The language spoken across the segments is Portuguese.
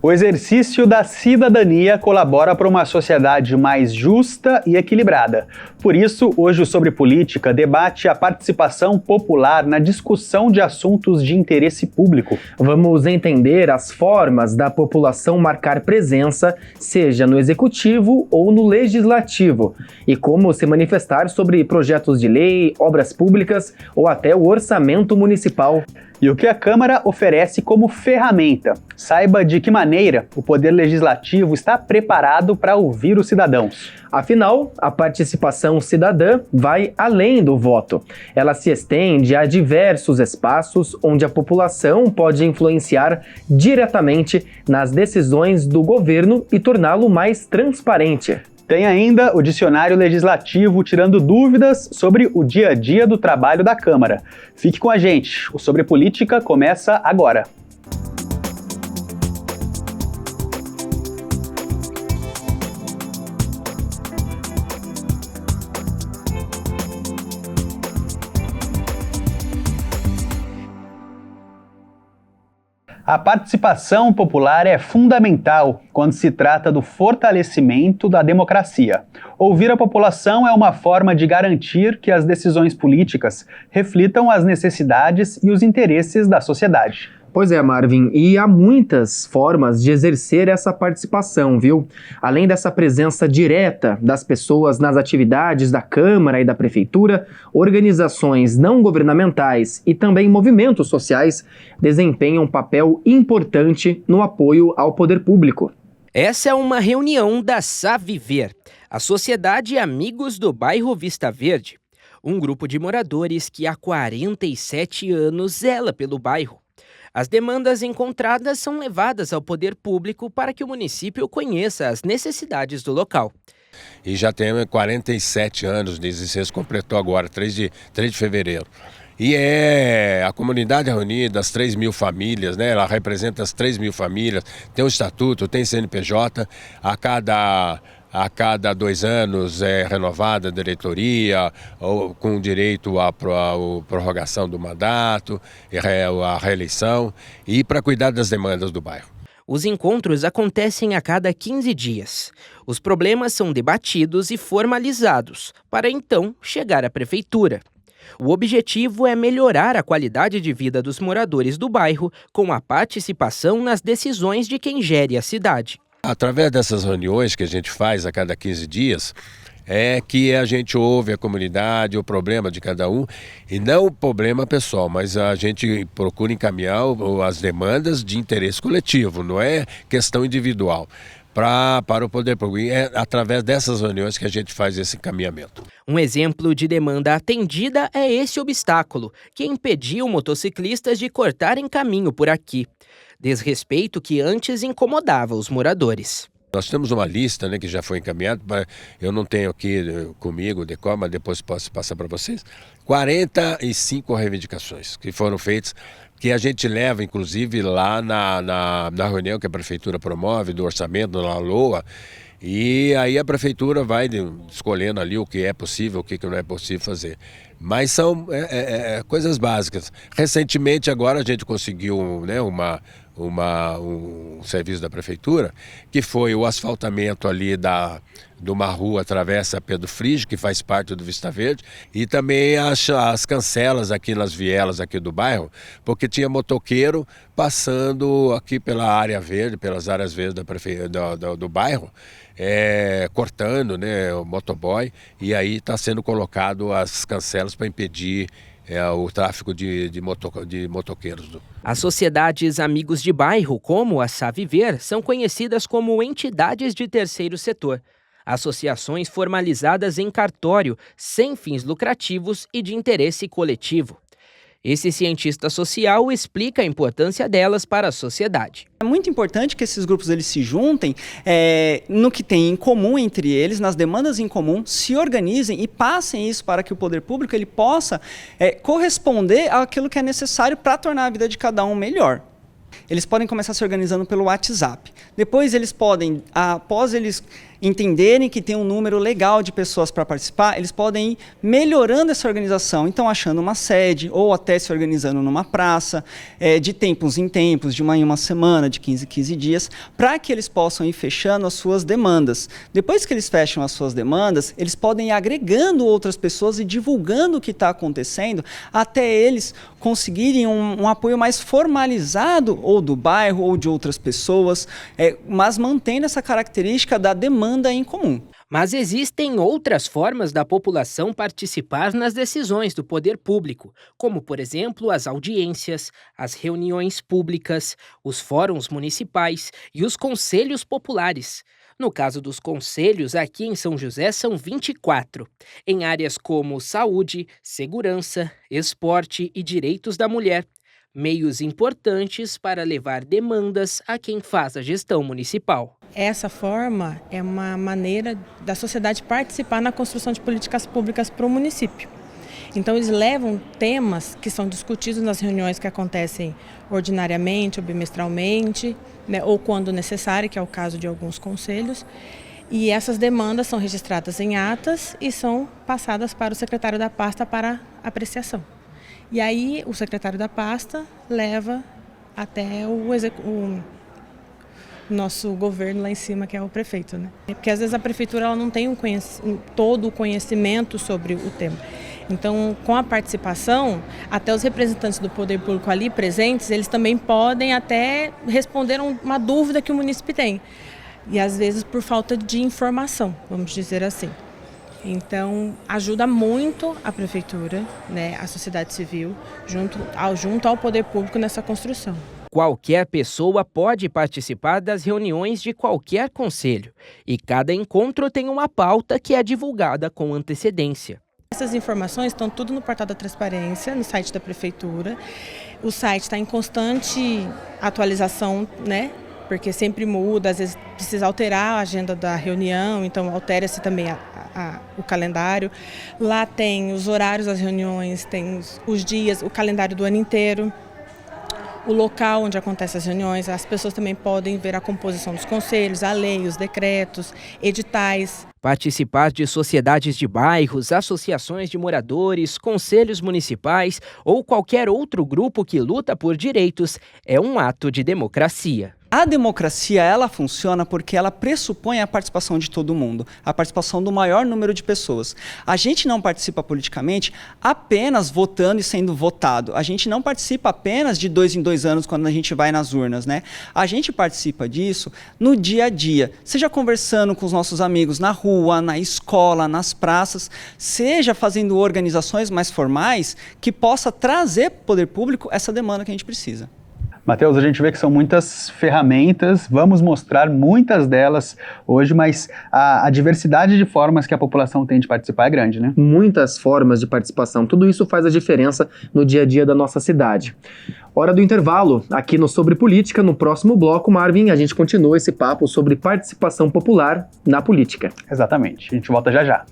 O exercício da cidadania colabora para uma sociedade mais justa e equilibrada. Por isso, hoje o Sobre Política debate a participação popular na discussão de assuntos de interesse público. Vamos entender as formas da população marcar presença, seja no executivo ou no legislativo, e como se manifestar sobre projetos de lei, obras públicas ou até o orçamento municipal. E o que a Câmara oferece como ferramenta. Saiba de que maneira o Poder Legislativo está preparado para ouvir os cidadãos. Afinal, a participação cidadã vai além do voto. Ela se estende a diversos espaços onde a população pode influenciar diretamente nas decisões do governo e torná-lo mais transparente. Tem ainda o Dicionário Legislativo tirando dúvidas sobre o dia a dia do trabalho da Câmara. Fique com a gente, o Sobre Política começa agora. A participação popular é fundamental quando se trata do fortalecimento da democracia. Ouvir a população é uma forma de garantir que as decisões políticas reflitam as necessidades e os interesses da sociedade. Pois é, Marvin, e há muitas formas de exercer essa participação, viu? Além dessa presença direta das pessoas nas atividades da Câmara e da Prefeitura, organizações não governamentais e também movimentos sociais desempenham um papel importante no apoio ao poder público. Essa é uma reunião da Saviver, a Sociedade Amigos do Bairro Vista Verde, um grupo de moradores que há 47 anos zela pelo bairro. As demandas encontradas são levadas ao poder público para que o município conheça as necessidades do local. E já tem 47 anos de existência, completou agora, 3 de fevereiro. E é a comunidade reunida, as 3.000 famílias, né? Ela representa as 3.000 famílias, tem o estatuto, tem CNPJ, a cada 2 anos é renovada a diretoria, ou com direito à prorrogação do mandato, a reeleição, e para cuidar das demandas do bairro. Os encontros acontecem a cada 15 dias. Os problemas são debatidos e formalizados, para então chegar à prefeitura. O objetivo é melhorar a qualidade de vida dos moradores do bairro com a participação nas decisões de quem gere a cidade. Através dessas reuniões que a gente faz a cada 15 dias, é que a gente ouve a comunidade, o problema de cada um, e não o problema pessoal, mas a gente procura encaminhar as demandas de interesse coletivo, não é questão individual. Para o poder público. E é através dessas reuniões que a gente faz esse encaminhamento. Um exemplo de demanda atendida é esse obstáculo, que impediu motociclistas de cortarem caminho por aqui. Desrespeito que antes incomodava os moradores. Nós temos uma lista, né, que já foi encaminhada, eu não tenho aqui comigo, mas depois posso passar para vocês, 45 reivindicações que foram feitas, que a gente leva, inclusive, lá na reunião que a Prefeitura promove, do orçamento, na LOA, e aí a Prefeitura vai escolhendo ali o que é possível, o que não é possível fazer. Mas são coisas básicas. Recentemente, agora, a gente conseguiu, né, um serviço da Prefeitura, que foi o asfaltamento ali de uma rua Travessa Pedro Frigio, que faz parte do Vista Verde, e também as cancelas aqui nas vielas aqui do bairro, porque tinha motoqueiro passando aqui pela área verde, pelas áreas verdes do bairro, cortando, né, o motoboy, e aí está sendo colocado as cancelas para impedir o tráfico de motoqueiros. As sociedades Amigos de Bairro, como a Saviver, são conhecidas como entidades de terceiro setor. Associações formalizadas em cartório, sem fins lucrativos e de interesse coletivo. Esse cientista social explica a importância delas para a sociedade. É muito importante que esses grupos eles se juntem no que tem em comum entre eles, nas demandas em comum, se organizem e passem isso para que o poder público ele possa corresponder àquilo que é necessário para tornar a vida de cada um melhor. Eles podem começar se organizando pelo WhatsApp. Depois eles podem, após eles entenderem que tem um número legal de pessoas para participar, eles podem ir melhorando essa organização, então achando uma sede ou até se organizando numa praça, de tempos em tempos, de uma em uma semana, de 15 em 15 dias, para que eles possam ir fechando as suas demandas. Depois que eles fecham as suas demandas, eles podem ir agregando outras pessoas e divulgando o que está acontecendo, até eles conseguirem um apoio mais formalizado, ou do bairro, ou de outras pessoas, mas mantendo essa característica da demanda em comum. Mas existem outras formas da população participar nas decisões do poder público, como, por exemplo, as audiências, as reuniões públicas, os fóruns municipais e os conselhos populares. No caso dos conselhos, aqui em São José são 24, em áreas como saúde, segurança, esporte e direitos da mulher, meios importantes para levar demandas a quem faz a gestão municipal. Essa forma é uma maneira da sociedade participar na construção de políticas públicas para o município. Então, eles levam temas que são discutidos nas reuniões que acontecem ordinariamente ou bimestralmente, né, ou quando necessário, que é o caso de alguns conselhos. E essas demandas são registradas em atas e são passadas para o secretário da pasta para apreciação. E aí, o secretário da pasta leva até o nosso governo lá em cima, que é o prefeito, né? Porque às vezes a prefeitura ela não tem todo o conhecimento sobre o tema. Então, com a participação, até os representantes do poder público ali presentes, eles também podem até responder uma dúvida que o munícipe tem. E às vezes por falta de informação, vamos dizer assim. Então, ajuda muito a prefeitura, né, a sociedade civil, junto ao poder público nessa construção. Qualquer pessoa pode participar das reuniões de qualquer conselho, e cada encontro tem uma pauta que é divulgada com antecedência. Essas informações estão tudo no portal da transparência, no site da prefeitura. O site está em constante atualização, né? Porque sempre muda, às vezes precisa alterar a agenda da reunião, então altera-se também o calendário. Lá tem os horários das reuniões, tem os dias, o calendário do ano inteiro. O local onde acontecem as reuniões, as pessoas também podem ver a composição dos conselhos, a lei, os decretos, editais. Participar de sociedades de bairros, associações de moradores, conselhos municipais ou qualquer outro grupo que luta por direitos é um ato de democracia. A democracia, ela funciona porque ela pressupõe a participação de todo mundo, a participação do maior número de pessoas. A gente não participa politicamente apenas votando e sendo votado. A gente não participa apenas de 2 em 2 anos quando a gente vai nas urnas, né? A gente participa disso no dia a dia, seja conversando com os nossos amigos na rua, na escola, nas praças, seja fazendo organizações mais formais que possa trazer para o poder público essa demanda que a gente precisa. Matheus, a gente vê que são muitas ferramentas, vamos mostrar muitas delas hoje, mas a diversidade de formas que a população tem de participar é grande, né? Muitas formas de participação, tudo isso faz a diferença no dia a dia da nossa cidade. Hora do intervalo, aqui no Sobre Política, no próximo bloco, Marvin, a gente continua esse papo sobre participação popular na política. Exatamente, a gente volta já já.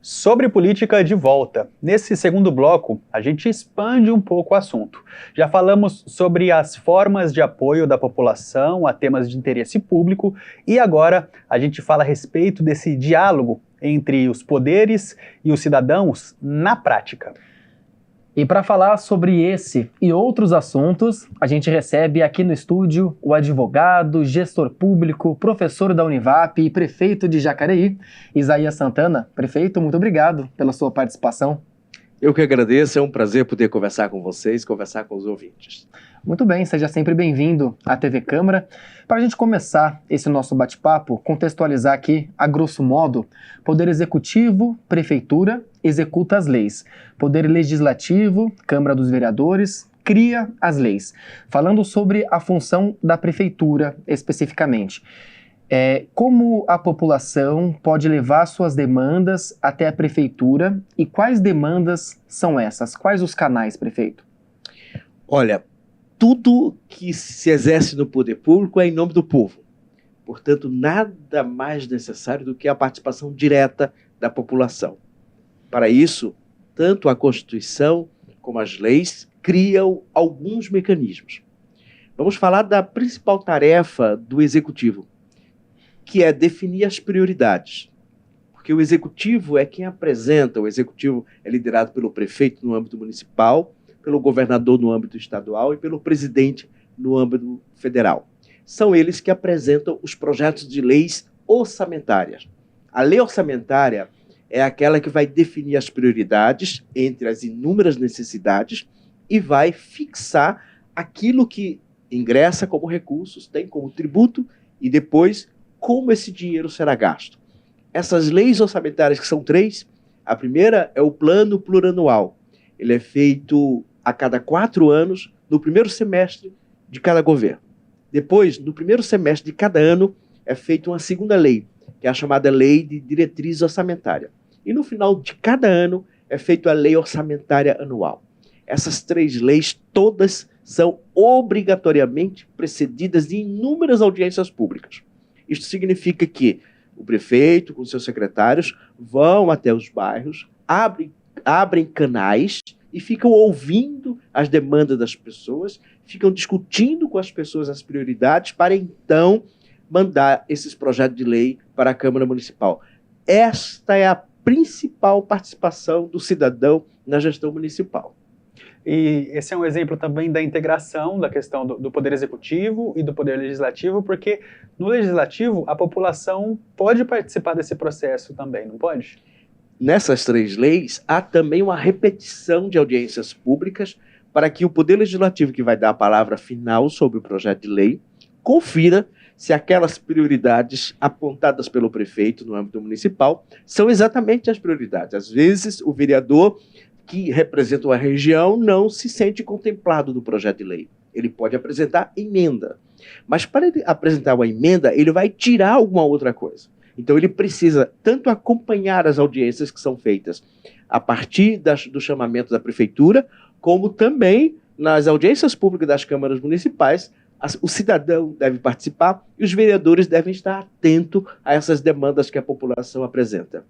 Sobre política de volta. Nesse segundo bloco, a gente expande um pouco o assunto. Já falamos sobre as formas de apoio da população a temas de interesse público e agora a gente fala a respeito desse diálogo entre os poderes e os cidadãos na prática. E para falar sobre esse e outros assuntos, a gente recebe aqui no estúdio o advogado, gestor público, professor da Univap e prefeito de Jacareí, Isaías Santana. Prefeito, muito obrigado pela sua participação. Eu que agradeço, é um prazer poder conversar com vocês, conversar com os ouvintes. Muito bem, seja sempre bem-vindo à TV Câmara. Para a gente começar esse nosso bate-papo, contextualizar aqui, a grosso modo, Poder Executivo, Prefeitura, executa as leis. Poder Legislativo, Câmara dos Vereadores, cria as leis. Falando sobre a função da Prefeitura, especificamente. Como a população pode levar suas demandas até a Prefeitura e quais demandas são essas? Quais os canais, prefeito? Olha, tudo que se exerce no poder público é em nome do povo. Portanto, nada mais necessário do que a participação direta da população. Para isso, tanto a Constituição como as leis criam alguns mecanismos. Vamos falar da principal tarefa do Executivo, que é definir as prioridades. Porque o Executivo é quem apresenta, o Executivo é liderado pelo prefeito no âmbito municipal, pelo governador no âmbito estadual e pelo presidente no âmbito federal. São eles que apresentam os projetos de leis orçamentárias. A lei orçamentária é aquela que vai definir as prioridades entre as inúmeras necessidades e vai fixar aquilo que ingressa como recursos, tem como tributo e depois como esse dinheiro será gasto. Essas leis orçamentárias, que são 3, a primeira é o Plano Plurianual. Ele é feito a cada 4 anos, no primeiro semestre de cada governo. Depois, no primeiro semestre de cada ano, é feita uma segunda lei, que é a chamada Lei de Diretriz Orçamentária. E no final de cada ano é feita a Lei Orçamentária Anual. Essas 3 leis, todas são obrigatoriamente precedidas de inúmeras audiências públicas. Isto significa que o prefeito, com seus secretários, vão até os bairros, abrem canais e ficam ouvindo as demandas das pessoas, ficam discutindo com as pessoas as prioridades para então mandar esses projetos de lei para a Câmara Municipal. Esta é a principal participação do cidadão na gestão municipal. E esse é um exemplo também da integração da questão do Poder Executivo e do Poder Legislativo, porque no Legislativo a população pode participar desse processo também, não pode? Nessas 3 leis, há também uma repetição de audiências públicas para que o Poder Legislativo, que vai dar a palavra final sobre o projeto de lei, confira se aquelas prioridades apontadas pelo prefeito no âmbito municipal são exatamente as prioridades. Às vezes, o vereador que representa uma região não se sente contemplado no projeto de lei. Ele pode apresentar emenda. Mas para ele apresentar uma emenda, ele vai tirar alguma outra coisa. Então ele precisa tanto acompanhar as audiências que são feitas a partir do chamamento da prefeitura, como também nas audiências públicas das câmaras municipais, o cidadão deve participar e os vereadores devem estar atentos a essas demandas que a população apresenta.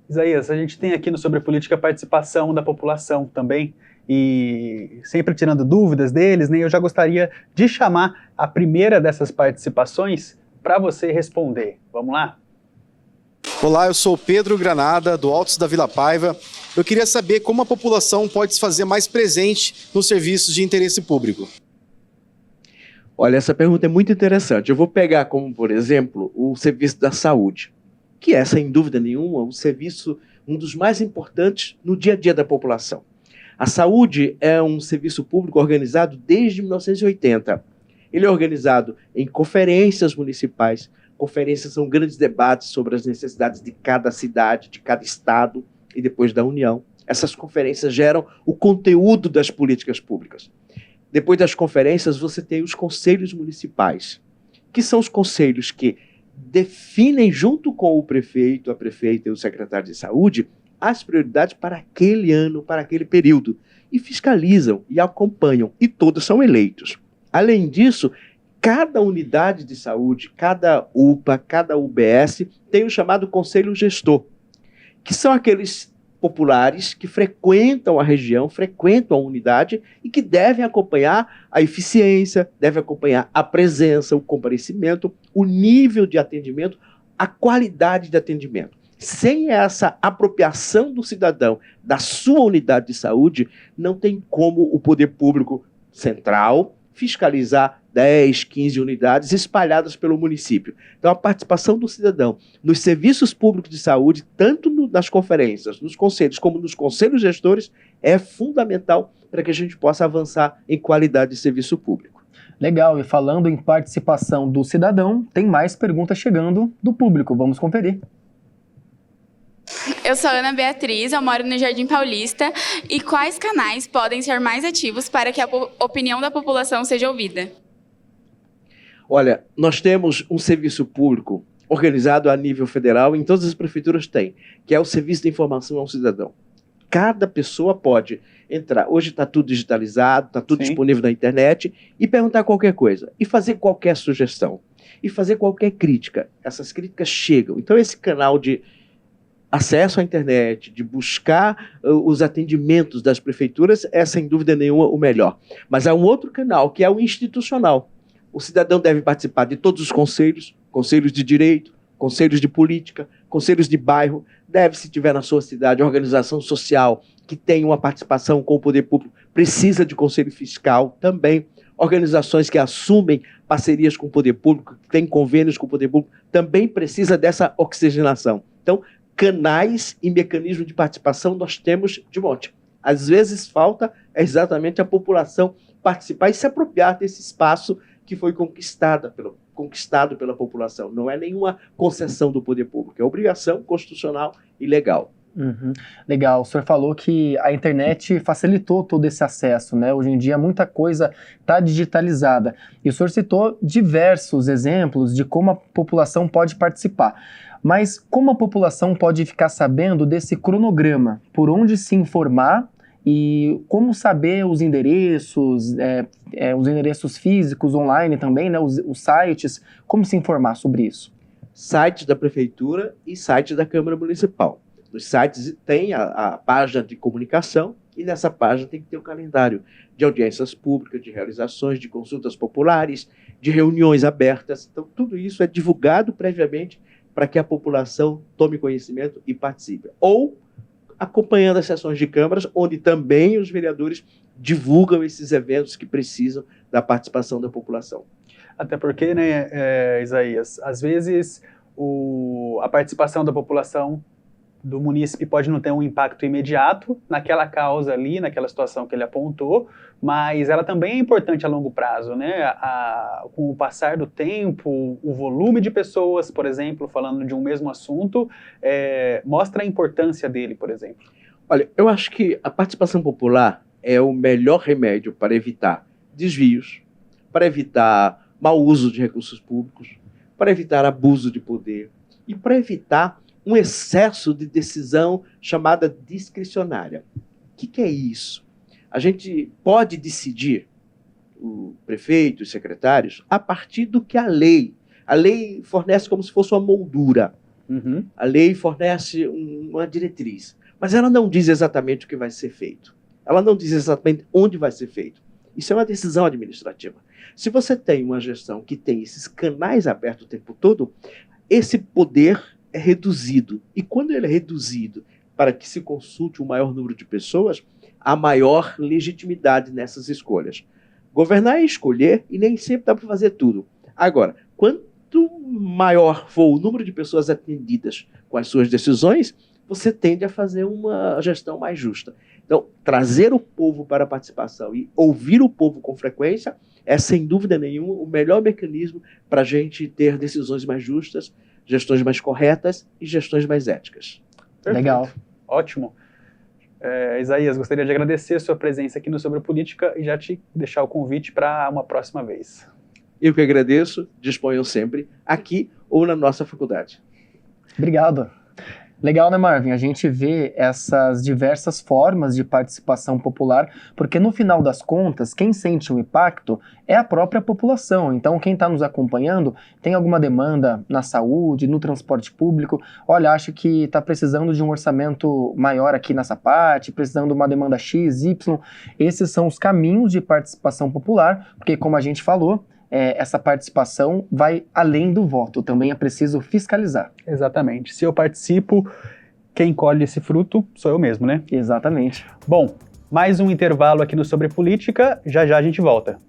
Isaías, a gente tem aqui no Sobre Política a participação da população também, e sempre tirando dúvidas deles, né, eu já gostaria de chamar a primeira dessas participações para você responder. Vamos lá? Olá, eu sou Pedro Granada, do Altos da Vila Paiva. Eu queria saber como a população pode se fazer mais presente nos serviços de interesse público. Olha, essa pergunta é muito interessante. Eu vou pegar como, por exemplo, o serviço da saúde, que é, sem dúvida nenhuma, um dos mais importantes no dia a dia da população. A saúde é um serviço público organizado desde 1980. Ele é organizado em conferências municipais. Conferências são grandes debates sobre as necessidades de cada cidade, de cada estado e depois da União. Essas conferências geram o conteúdo das políticas públicas. Depois das conferências, você tem os conselhos municipais, que são os conselhos que definem, junto com o prefeito, a prefeita e o secretário de saúde, as prioridades para aquele ano, para aquele período, e fiscalizam e acompanham, e todos são eleitos. Além disso, cada unidade de saúde, cada UPA, cada UBS, tem o chamado Conselho Gestor, que são aqueles populares que frequentam a região, frequentam a unidade e que devem acompanhar a eficiência, devem acompanhar a presença, o comparecimento, o nível de atendimento, a qualidade de atendimento. Sem essa apropriação do cidadão da sua unidade de saúde, não tem como o poder público central fiscalizar 10, 15 unidades espalhadas pelo município. Então, a participação do cidadão nos serviços públicos de saúde, tanto nas conferências, nos conselhos, como nos conselhos gestores, é fundamental para que a gente possa avançar em qualidade de serviço público. Legal, e falando em participação do cidadão, tem mais perguntas chegando do público. Vamos conferir. Eu sou Ana Beatriz, eu moro no Jardim Paulista. E quais canais podem ser mais ativos para que a opinião da população seja ouvida? Olha, nós temos um serviço público organizado a nível federal, em todas as prefeituras tem, que é o Serviço de Informação ao Cidadão. Cada pessoa pode entrar, hoje está tudo digitalizado, está tudo disponível na internet, e perguntar qualquer coisa, e fazer qualquer sugestão, e fazer qualquer crítica. Essas críticas chegam. Então esse canal de acesso à internet, de buscar os atendimentos das prefeituras, é sem dúvida nenhuma o melhor. Mas há um outro canal, que é o institucional. O cidadão deve participar de todos os conselhos, conselhos de direito, conselhos de política, conselhos de bairro, deve, se tiver na sua cidade, organização social que tem uma participação com o poder público, precisa de conselho fiscal também, organizações que assumem parcerias com o poder público, que têm convênios com o poder público, também precisa dessa oxigenação. Então, canais e mecanismos de participação nós temos de monte. Às vezes falta exatamente a população participar e se apropriar desse espaço que foi conquistado pela população. Não é nenhuma concessão do poder público, é obrigação constitucional e legal. Uhum. Legal, o senhor falou que a internet facilitou todo esse acesso, né? Hoje em dia muita coisa está digitalizada. E o senhor citou diversos exemplos de como a população pode participar. Mas como a população pode ficar sabendo desse cronograma? Por onde se informar e como saber os endereços físicos, online também, né? Os sites, como se informar sobre isso? Sites da Prefeitura e sites da Câmara Municipal. Nos sites tem a página de comunicação e nessa página tem que ter o calendário de audiências públicas, de realizações, de consultas populares, de reuniões abertas. Então, tudo isso é divulgado previamente para que a população tome conhecimento e participe. Ou acompanhando as sessões de câmaras, onde também os vereadores divulgam esses eventos que precisam da participação da população. Até porque, né, Isaías, às vezes a participação da população do munícipe pode não ter um impacto imediato naquela causa ali, naquela situação que ele apontou, mas ela também é importante a longo prazo, né? Com o passar do tempo, o volume de pessoas, por exemplo, falando de um mesmo assunto, mostra a importância dele, por exemplo. Olha, eu acho que a participação popular é o melhor remédio para evitar desvios, para evitar mau uso de recursos públicos, para evitar abuso de poder e para evitar um excesso de decisão chamada discricionária. O que é isso? A gente pode decidir, o prefeito e os secretários, a partir do que a lei fornece como se fosse uma moldura. Uhum. A lei fornece uma diretriz, mas ela não diz exatamente o que vai ser feito. Ela não diz exatamente onde vai ser feito. Isso é uma decisão administrativa. Se você tem uma gestão que tem esses canais abertos o tempo todo, esse poder é reduzido. E quando ele é reduzido para que se consulte um maior número de pessoas, há maior legitimidade nessas escolhas. Governar é escolher e nem sempre dá para fazer tudo. Agora, quanto maior for o número de pessoas atendidas com as suas decisões, você tende a fazer uma gestão mais justa. Então, trazer o povo para a participação e ouvir o povo com frequência é, sem dúvida nenhuma, o melhor mecanismo para a gente ter decisões mais justas, gestões mais corretas e gestões mais éticas. Perfeito. Legal. Ótimo. Isaías, gostaria de agradecer a sua presença aqui no Sobre Política e já te deixar o convite para uma próxima vez. Eu que agradeço, disponham sempre aqui ou na nossa faculdade. Obrigado. Legal, né, Marvin? A gente vê essas diversas formas de participação popular, porque no final das contas, quem sente o impacto é a própria população. Então, quem está nos acompanhando tem alguma demanda na saúde, no transporte público, olha, acho que está precisando de um orçamento maior aqui nessa parte, precisando de uma demanda X, Y. Esses são os caminhos de participação popular, porque, como a gente falou, essa participação vai além do voto, também é preciso fiscalizar. Exatamente. Se eu participo, quem colhe esse fruto sou eu mesmo, né? Exatamente. Bom, mais um intervalo aqui no Sobre Política, já a gente volta.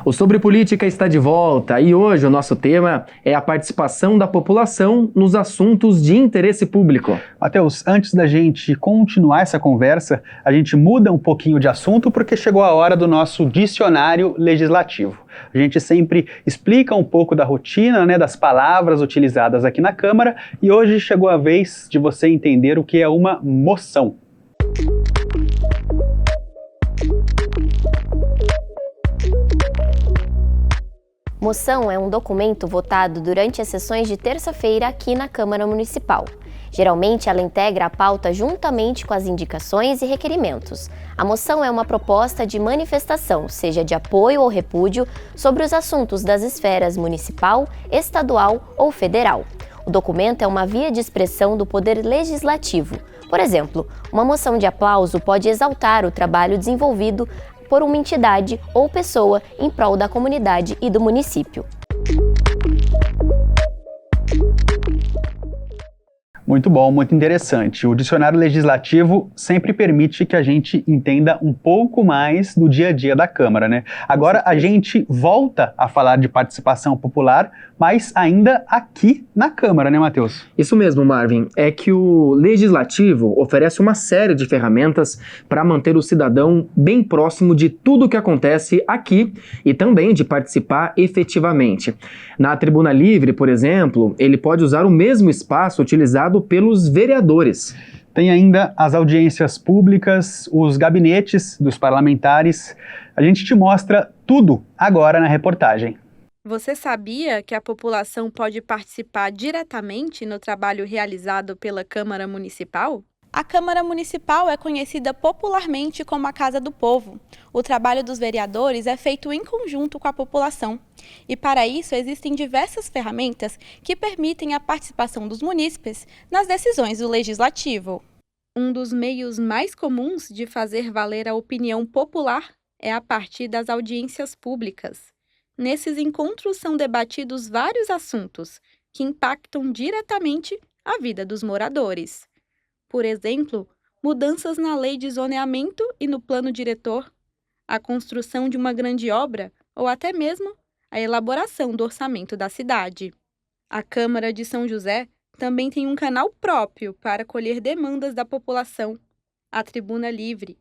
O Sobre Política está de volta e hoje o nosso tema é a participação da população nos assuntos de interesse público. Matheus, antes da gente continuar essa conversa, a gente muda um pouquinho de assunto porque chegou a hora do nosso dicionário legislativo. A gente sempre explica um pouco da rotina, né, das palavras utilizadas aqui na Câmara e hoje chegou a vez de você entender o que é uma moção. Moção é um documento votado durante as sessões de terça-feira aqui na Câmara Municipal. Geralmente, ela integra a pauta juntamente com as indicações e requerimentos. A moção é uma proposta de manifestação, seja de apoio ou repúdio, sobre os assuntos das esferas municipal, estadual ou federal. O documento é uma via de expressão do poder legislativo. Por exemplo, uma moção de aplauso pode exaltar o trabalho desenvolvido por uma entidade ou pessoa em prol da comunidade e do município. Muito bom, muito interessante. O dicionário legislativo sempre permite que a gente entenda um pouco mais do dia a dia da Câmara, né? Agora a gente volta a falar de participação popular, mas ainda aqui na Câmara, né, Matheus? Isso mesmo, Marvin. É que o Legislativo oferece uma série de ferramentas para manter o cidadão bem próximo de tudo o que acontece aqui e também de participar efetivamente. Na Tribuna Livre, por exemplo, ele pode usar o mesmo espaço utilizado pelos vereadores. Tem ainda as audiências públicas, os gabinetes dos parlamentares. A gente te mostra tudo agora na reportagem. Você sabia que a população pode participar diretamente no trabalho realizado pela Câmara Municipal? A Câmara Municipal é conhecida popularmente como a Casa do Povo. O trabalho dos vereadores é feito em conjunto com a população. E para isso existem diversas ferramentas que permitem a participação dos munícipes nas decisões do Legislativo. Um dos meios mais comuns de fazer valer a opinião popular é a partir das audiências públicas. Nesses encontros são debatidos vários assuntos que impactam diretamente a vida dos moradores. Por exemplo, mudanças na lei de zoneamento e no plano diretor, a construção de uma grande obra ou até mesmo a elaboração do orçamento da cidade. A Câmara de São José também tem um canal próprio para acolher demandas da população, a Tribuna Livre.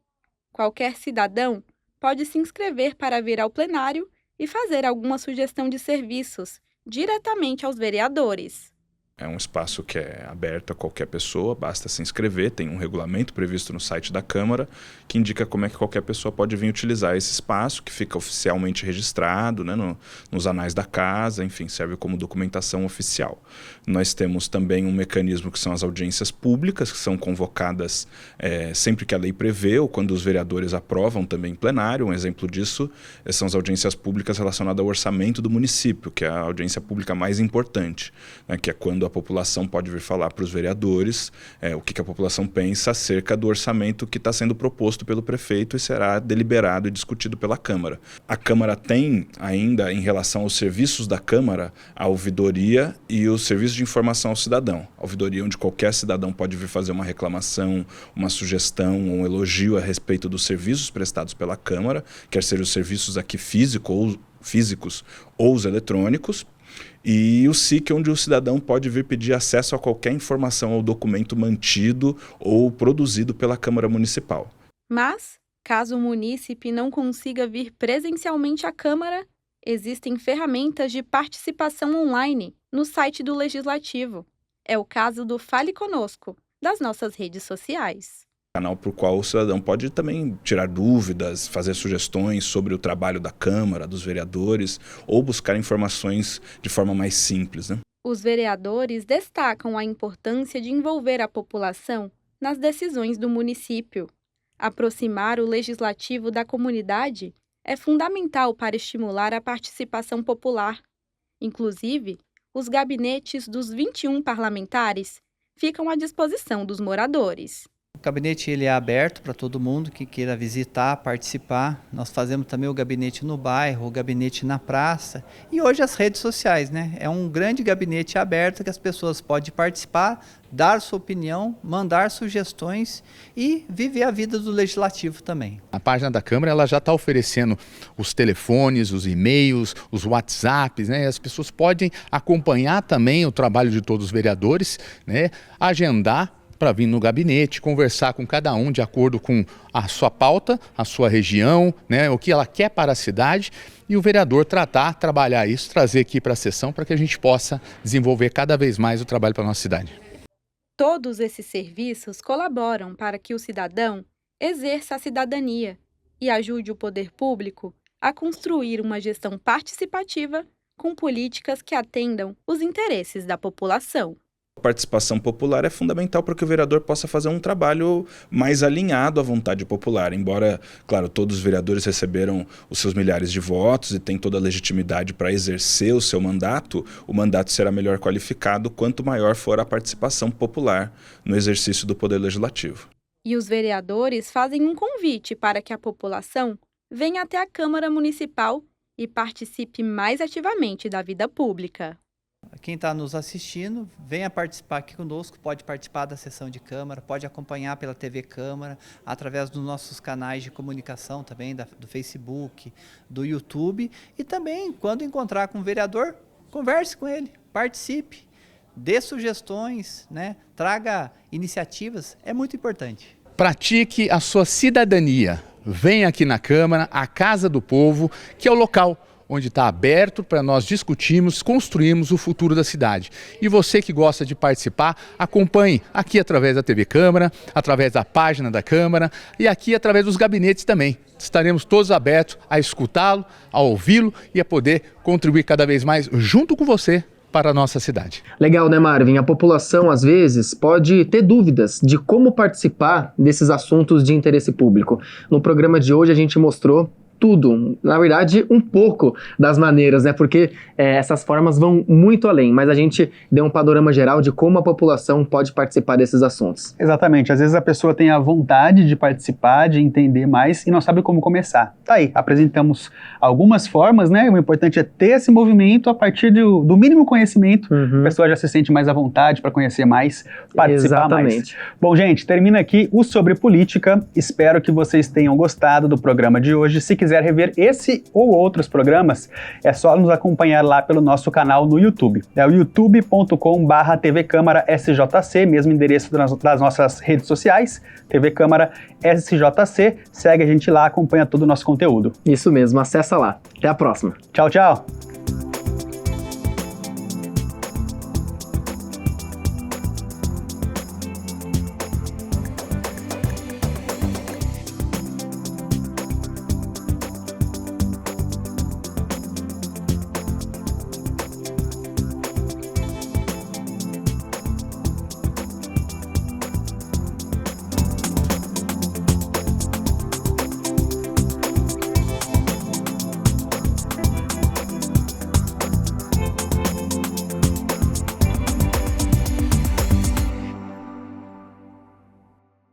Qualquer cidadão pode se inscrever para vir ao plenário e fazer alguma sugestão de serviços diretamente aos vereadores. É um espaço que é aberto a qualquer pessoa, basta se inscrever, tem um regulamento previsto no site da Câmara que indica como é que qualquer pessoa pode vir utilizar esse espaço, que fica oficialmente registrado, né, nos anais da casa, enfim, serve como documentação oficial. Nós temos também um mecanismo que são as audiências públicas, que são convocadas sempre que a lei prevê ou quando os vereadores aprovam também em plenário. Um exemplo disso são as audiências públicas relacionadas ao orçamento do município, que é a audiência pública mais importante, né, que é quando a população pode vir falar para os vereadores o que a população pensa acerca do orçamento que está sendo proposto pelo prefeito e será deliberado e discutido pela Câmara. A Câmara tem ainda, em relação aos serviços da Câmara, a ouvidoria e o serviço de informação ao cidadão. A ouvidoria onde qualquer cidadão pode vir fazer uma reclamação, uma sugestão, um elogio a respeito dos serviços prestados pela Câmara, quer sejam os serviços aqui físicos ou os eletrônicos. E o SIC, onde o cidadão pode vir pedir acesso a qualquer informação ou documento mantido ou produzido pela Câmara Municipal. Mas, caso o munícipe não consiga vir presencialmente à Câmara, existem ferramentas de participação online no site do Legislativo. É o caso do Fale Conosco, das nossas redes sociais. Canal para o qual o cidadão pode também tirar dúvidas, fazer sugestões sobre o trabalho da Câmara, dos vereadores, ou buscar informações de forma mais simples, né? Os vereadores destacam a importância de envolver a população nas decisões do município. Aproximar o legislativo da comunidade é fundamental para estimular a participação popular. Inclusive, os gabinetes dos 21 parlamentares ficam à disposição dos moradores. O gabinete ele é aberto para todo mundo que queira visitar, participar. Nós fazemos também o gabinete no bairro, o gabinete na praça e hoje as redes sociais, né? É um grande gabinete aberto que as pessoas podem participar, dar sua opinião, mandar sugestões e viver a vida do legislativo também. A página da Câmara ela já está oferecendo os telefones, os e-mails, os WhatsApps, né? As pessoas podem acompanhar também o trabalho de todos os vereadores, né? Agendar para vir no gabinete, conversar com cada um de acordo com a sua pauta, a sua região, né, o que ela quer para a cidade, e o vereador trabalhar isso, trazer aqui para a sessão para que a gente possa desenvolver cada vez mais o trabalho para a nossa cidade. Todos esses serviços colaboram para que o cidadão exerça a cidadania e ajude o poder público a construir uma gestão participativa com políticas que atendam os interesses da população. A participação popular é fundamental para que o vereador possa fazer um trabalho mais alinhado à vontade popular. Embora, claro, todos os vereadores receberam os seus milhares de votos e têm toda a legitimidade para exercer o seu mandato, o mandato será melhor qualificado quanto maior for a participação popular no exercício do Poder Legislativo. E os vereadores fazem um convite para que a população venha até a Câmara Municipal e participe mais ativamente da vida pública. Quem está nos assistindo, venha participar aqui conosco, pode participar da sessão de Câmara, pode acompanhar pela TV Câmara, através dos nossos canais de comunicação também, do Facebook, do YouTube. E também, quando encontrar com o vereador, converse com ele, participe, dê sugestões, né? Traga iniciativas, é muito importante. Pratique a sua cidadania. Venha aqui na Câmara, a Casa do Povo, que é o local onde está aberto para nós discutirmos, construirmos o futuro da cidade. E você que gosta de participar, acompanhe aqui através da TV Câmara, através da página da Câmara e aqui através dos gabinetes também. Estaremos todos abertos a escutá-lo, a ouvi-lo e a poder contribuir cada vez mais junto com você para a nossa cidade. Legal, né, Marvin? A população, às vezes, pode ter dúvidas de como participar desses assuntos de interesse público. No programa de hoje, a gente mostrou tudo, na verdade, um pouco das maneiras, né? Porque essas formas vão muito além, mas a gente deu um panorama geral de como a população pode participar desses assuntos. Exatamente, às vezes a pessoa tem a vontade de participar, de entender mais e não sabe como começar. Tá aí, apresentamos algumas formas, né? O importante é ter esse movimento a partir do mínimo conhecimento, a pessoa já se sente mais à vontade para conhecer mais, participar mais. Bom, gente, termina aqui o Sobre Política, espero que vocês tenham gostado do programa de hoje. Se quiser rever esse ou outros programas, é só nos acompanhar lá pelo nosso canal no YouTube. É o youtube.com/TV Câmara SJC, mesmo endereço das nossas redes sociais, TV Câmara SJC. Segue a gente lá, acompanha todo o nosso conteúdo. Isso mesmo, acessa lá. Até a próxima. Tchau, tchau.